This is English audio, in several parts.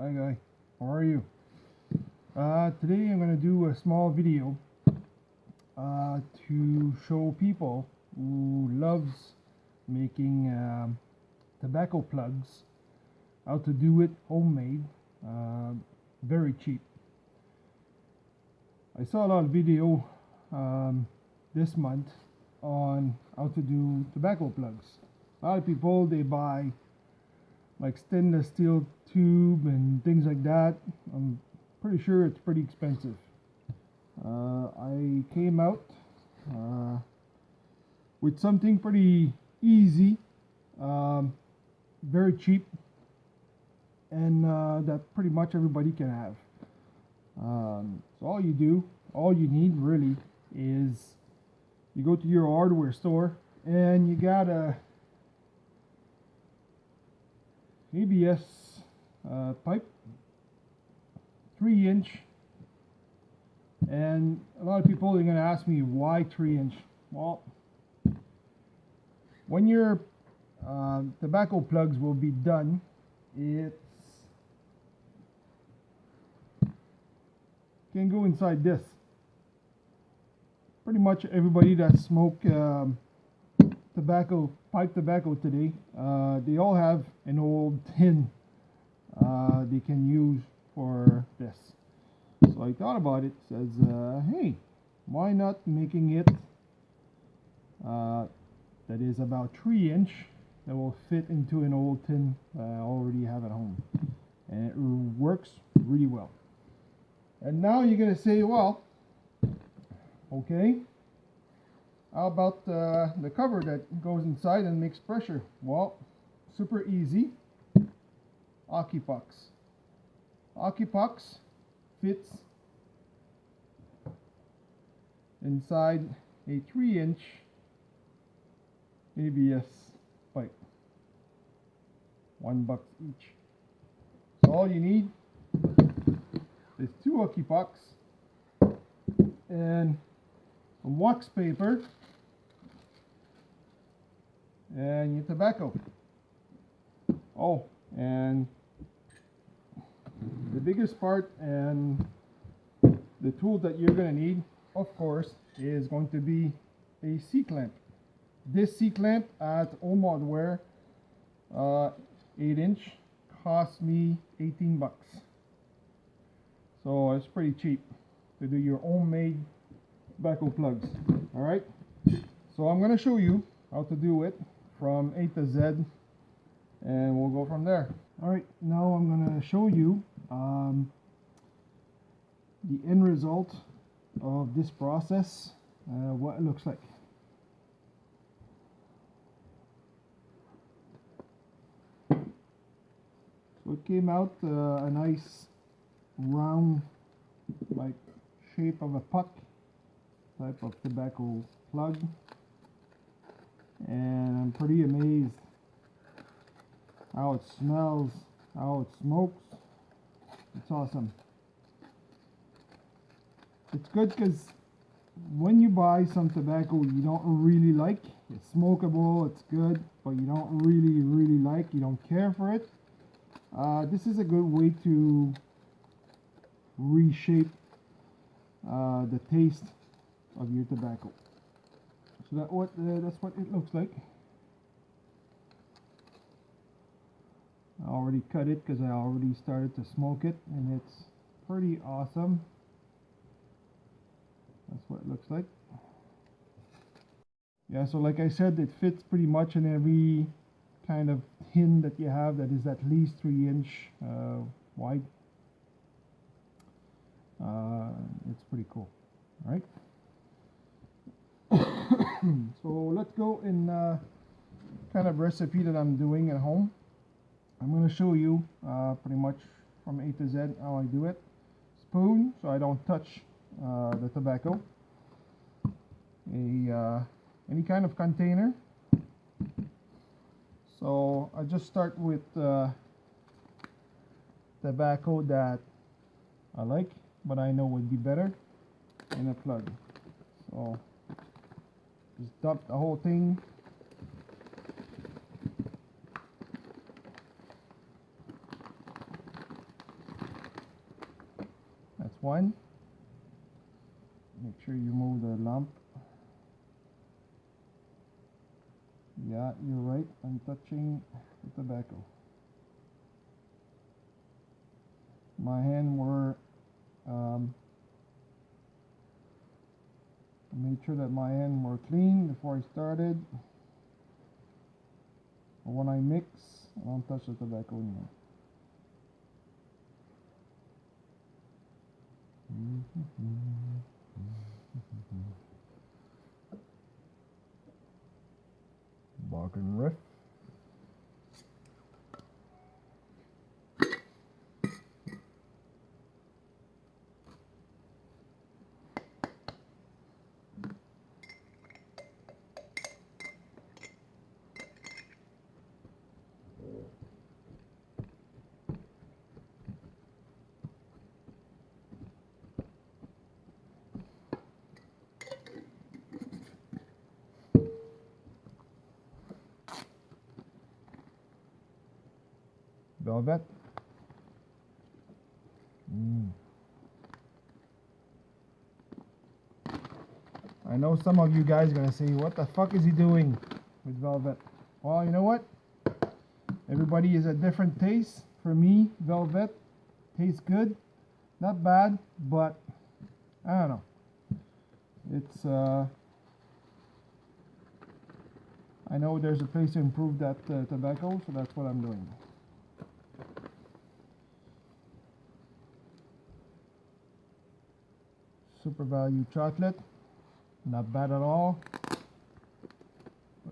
Hi guy, how are you? Today I'm going to do a small video to show people who loves making tobacco plugs how to do it homemade, very cheap. I saw a lot of video this month on how to do tobacco plugs. A lot of people, they buy like stainless steel tube and things like that. I'm pretty sure it's pretty expensive. I came out with something pretty easy, very cheap, and that pretty much everybody can have. So all you need really is you go to your hardware store and you got a ABS pipe, 3-inch, and a lot of people are going to ask me why 3-inch. Well, when your tobacco plugs will be done, it can go inside this. Pretty much everybody that smoke pipe tobacco today, they all have an old tin they can use for this. So I thought about it, says, hey, why not making it that is about 3-inch that will fit into an old tin that I already have at home, and it works really well. And now you're gonna say, well, okay, how about the cover that goes inside and makes pressure? Well, super easy. Occupucks. Occupucks fits inside a 3-inch ABS pipe. $1 each. So all you need is 2 Occupucks and some wax paper and your tobacco. Oh, and the biggest part and the tool that you're going to need, of course, is going to be a C-clamp. This C-clamp at Home Hardware, 8-inch, cost me $18. So it's pretty cheap to do your homemade tobacco plugs. Alright, so I'm going to show you how to do it from A to Z, and we'll go from there. Alright, now I'm going to show you the end result of this process, what it looks like. So it came out a nice round, like shape of a puck type of tobacco plug, and I'm pretty amazed how it smells, how it smokes. It's awesome. It's good because when you buy some tobacco you don't really like, it's smokable, it's good, but you don't really like, you don't care for it, this is a good way to reshape the taste of your tobacco. So that's what it looks like. I already cut it because I already started to smoke it, and it's pretty awesome. That's what it looks like. Yeah, so like I said, it fits pretty much in every kind of tin that you have that is at least 3-inch wide. It's pretty cool. All right. So let's go in kind of recipe that I'm doing at home. I'm going to show you pretty much from A to Z how I do it. Spoon, so I don't touch the tobacco. Any kind of container. So I just start with tobacco that I like, but I know would be better in a plug. So just dump the whole thing. one. Make sure you move the lamp. Yeah, you're right. I'm touching the tobacco. My hand were I made sure that my hand were clean before I started. But when I mix, I don't touch the tobacco anymore. Bargain riff. Velvet. I know some of you guys are gonna say, what the fuck is he doing with velvet? Well, you know what? Everybody is a different taste. For me, velvet tastes good. Not bad, but I don't know. It's I know there's a place to improve that tobacco, so that's what I'm doing. Super value chocolate, not bad at all.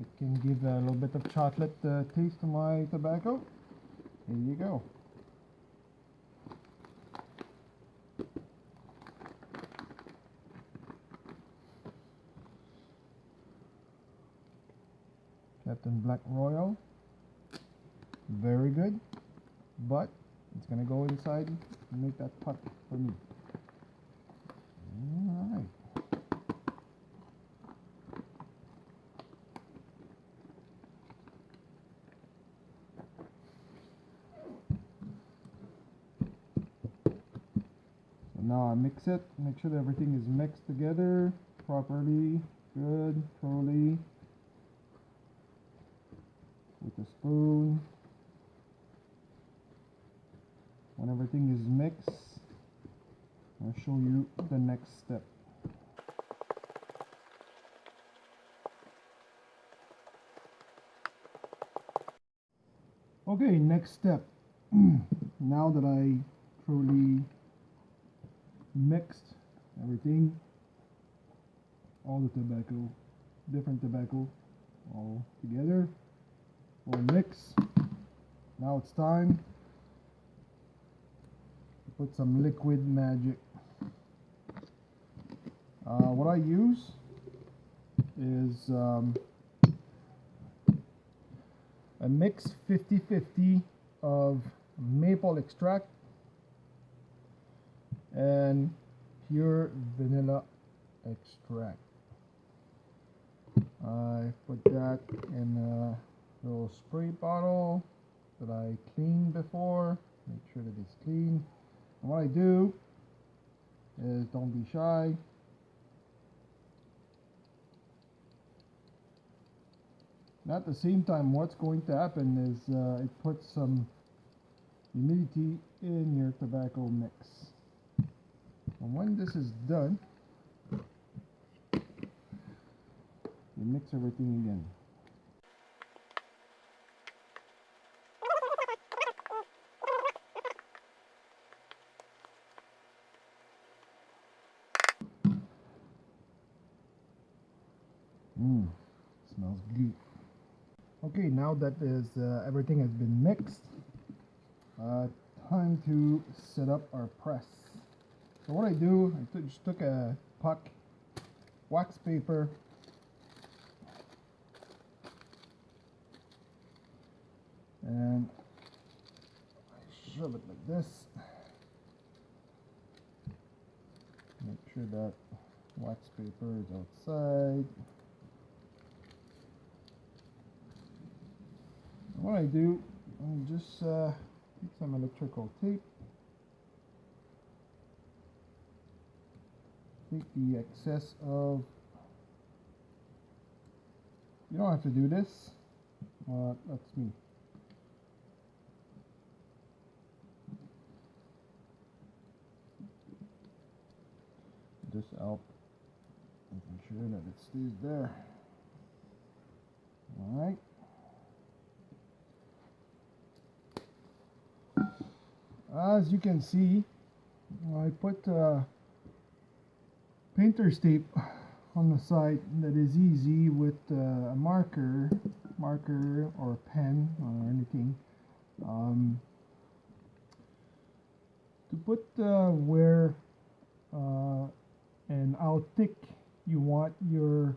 It can give a little bit of chocolate taste to my tobacco. Here you go. Captain Black Royal, very good, but it's gonna go inside and make that putt for me. Alright. So now I mix it, make sure that everything is mixed together properly, good, thoroughly, with a spoon. When everything is mixed, I'll show you the next step. Okay, next step. Now that I truly mixed everything, all the tobacco, different tobacco, all together, all mix. Now it's time to put some liquid magic. What I use is a mix 50-50 of maple extract and pure vanilla extract. I put that in a little spray bottle that I cleaned before. Make sure that it's clean. And what I do is, don't be shy, at the same time, what's going to happen is it puts some humidity in your tobacco mix. And when this is done, you mix everything again. Smells good. Okay, now that is everything has been mixed, time to set up our press. So what I do, I just took a puck, wax paper, and I shove it like this. Make sure that wax paper is outside. What I do, I just take some electrical tape, take the excess of, you don't have to do this, that's me. Just help making sure that it stays there. Alright. As you can see, I put painter's tape on the side that is easy with a marker or pen or anything to put where and how thick you want your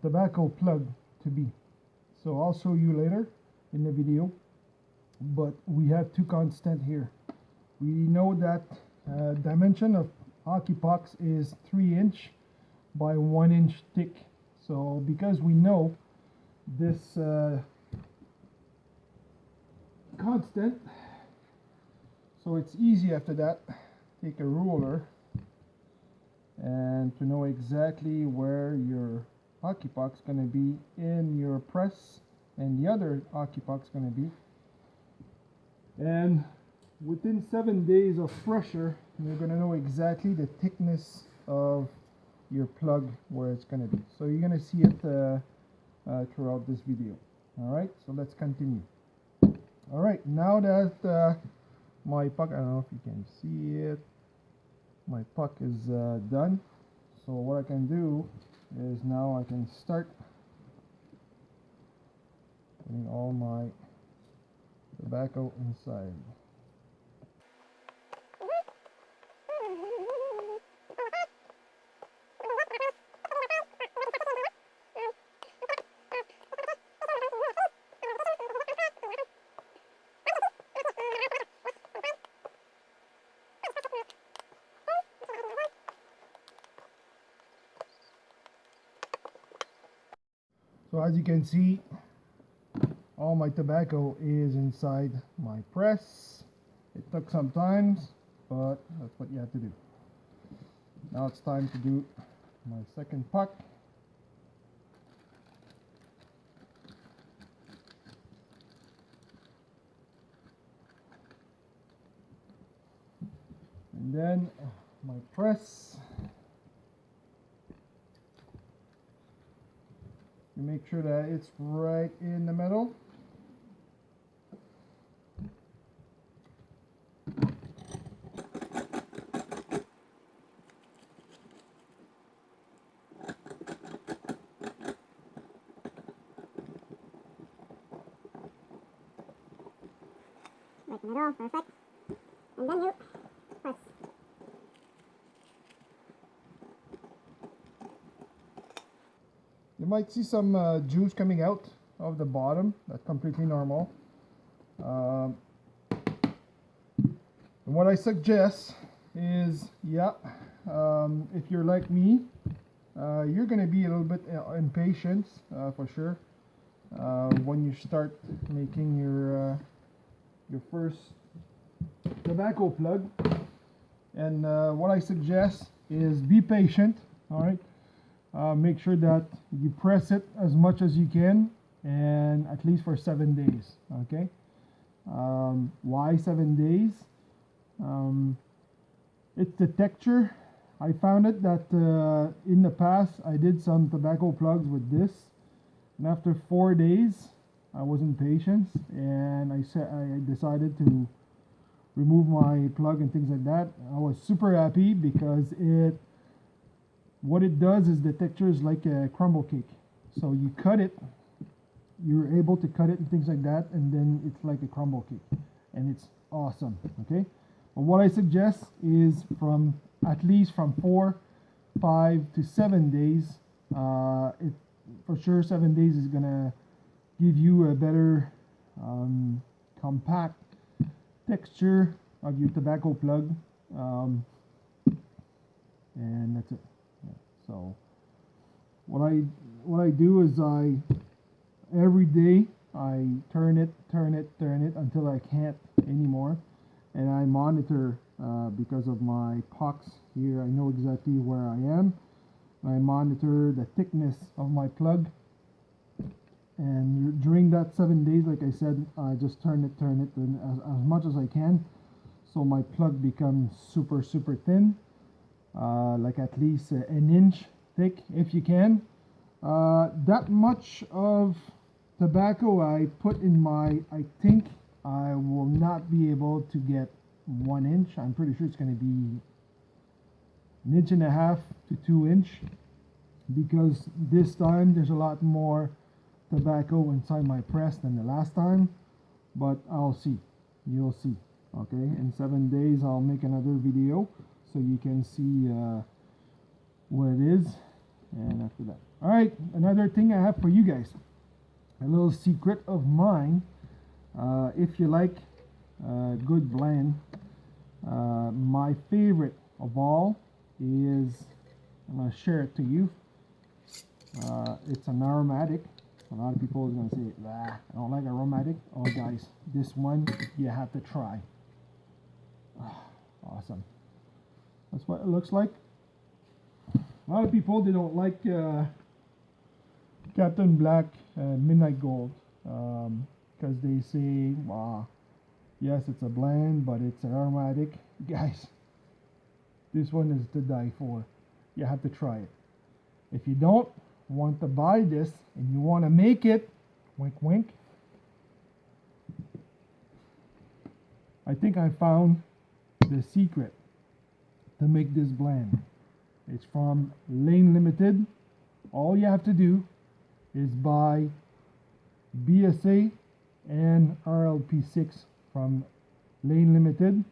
tobacco plug to be. So I'll show you later in the video, but we have two constants here. We know that dimension of hockey pucks is 3" by 1" thick. So because we know this constant, so it's easy after that. Take a ruler and to know exactly where your hockey puck's going to be in your press and the other hockey puck's going to be. And within 7 days of pressure, you're going to know exactly the thickness of your plug where it's going to be. So you're going to see it throughout this video. Alright, so let's continue. Alright, now that my puck, I don't know if you can see it, my puck is done. So what I can do is now I can start putting all my tobacco inside. So as you can see, all my tobacco is inside my press. It took some time, but that's what you have to do. Now it's time to do my second puck. And then my press. You make sure that it's right in the middle. Right in the middle, perfect. And then you press. You might see some juice coming out of the bottom. That's completely normal. And what I suggest is, if you're like me, you're going to be a little bit impatient for sure when you start making your first tobacco plug. And what I suggest is be patient. All right. Make sure that you press it as much as you can, and at least for 7 days. Okay. Why 7 days? It's the texture. I found it that in the past I did some tobacco plugs with this, and after 4 days I wasn't patient, and I decided to remove my plug and things like that. I was super happy because what it does is the texture is like a crumble cake. So you cut it, you're able to cut it and things like that, and then it's like a crumble cake, and it's awesome. Okay, but what I suggest is at least from 4, 5 to 7 days. For sure 7 days is gonna give you a better compact texture of your tobacco plug, and that's it. So what I do is every day I turn it until I can't anymore, and I monitor because of my pox here. I know exactly where I am. I monitor the thickness of my plug, and during that 7 days, like I said, I just turn it and as much as I can, so my plug becomes super thin, like at least an inch thick if you can. That much of tobacco I put in my, I think I will not be able to get 1 inch. I'm pretty sure it's going to be 1.5 to 2 inch, because this time there's a lot more tobacco inside my press than the last time, but I'll see. You'll see. Okay, in 7 days I'll make another video so you can see what it is, and after that. All right, another thing I have for you guys, a little secret of mine. If you like good blend, my favorite of all is, I'm going to share it to you. It's an aromatic. A lot of people are going to say, I don't like aromatic. Oh guys, this one you have to try. Awesome. That's what it looks like. A lot of people, they don't like Captain Black Midnight Gold, because they say, yes, it's a blend, but it's an aromatic. Guys, this one is to die for. You have to try it. If you don't want to buy this and you want to make it, wink wink, I think I found the secret to make this blend. It's from Lane Limited. All you have to do is buy BSA and RLP6 from Lane Limited.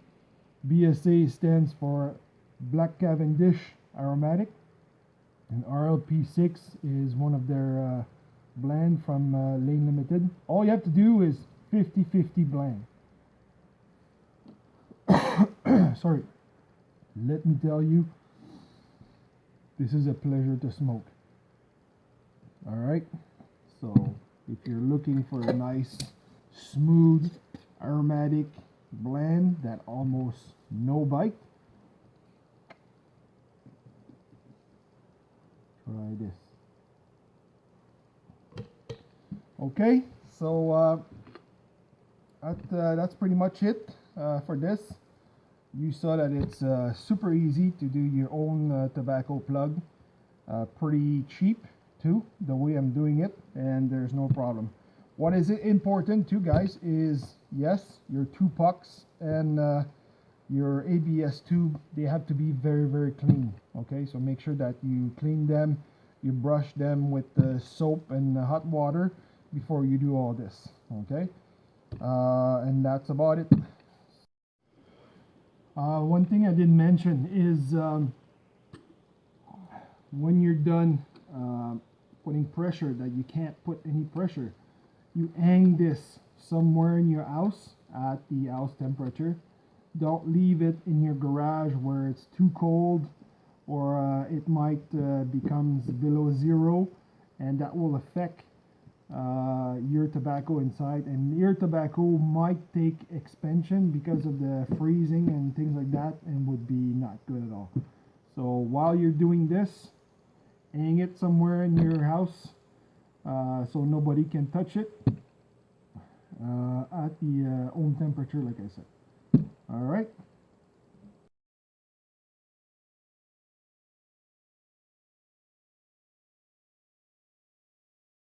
BSA stands for Black Cavendish Aromatic, and RLP6 is one of their blend from Lane Limited. All you have to do is 50-50 blend. Sorry. Let me tell you, this is a pleasure to smoke. Alright, so if you're looking for a nice, smooth, aromatic blend that almost no bite, try this. Okay, so that's pretty much it for this. You saw that it's super easy to do your own tobacco plug, pretty cheap too, the way I'm doing it, and there's no problem. What is important too, guys, is yes, your two pucks and your ABS tube, they have to be very clean. Okay, so make sure that you clean them, you brush them with the soap and hot water before you do all this. Okay, and that's about it. One thing I didn't mention is when you're done putting pressure, that you can't put any pressure, you hang this somewhere in your house at the house temperature. Don't leave it in your garage where it's too cold, or it might becomes below zero, and that will affect your tobacco inside, and your tobacco might take expansion because of the freezing and things like that, and would be not good at all. So while you're doing this, hang it somewhere in your house so nobody can touch it at the home temperature, like I said. All right.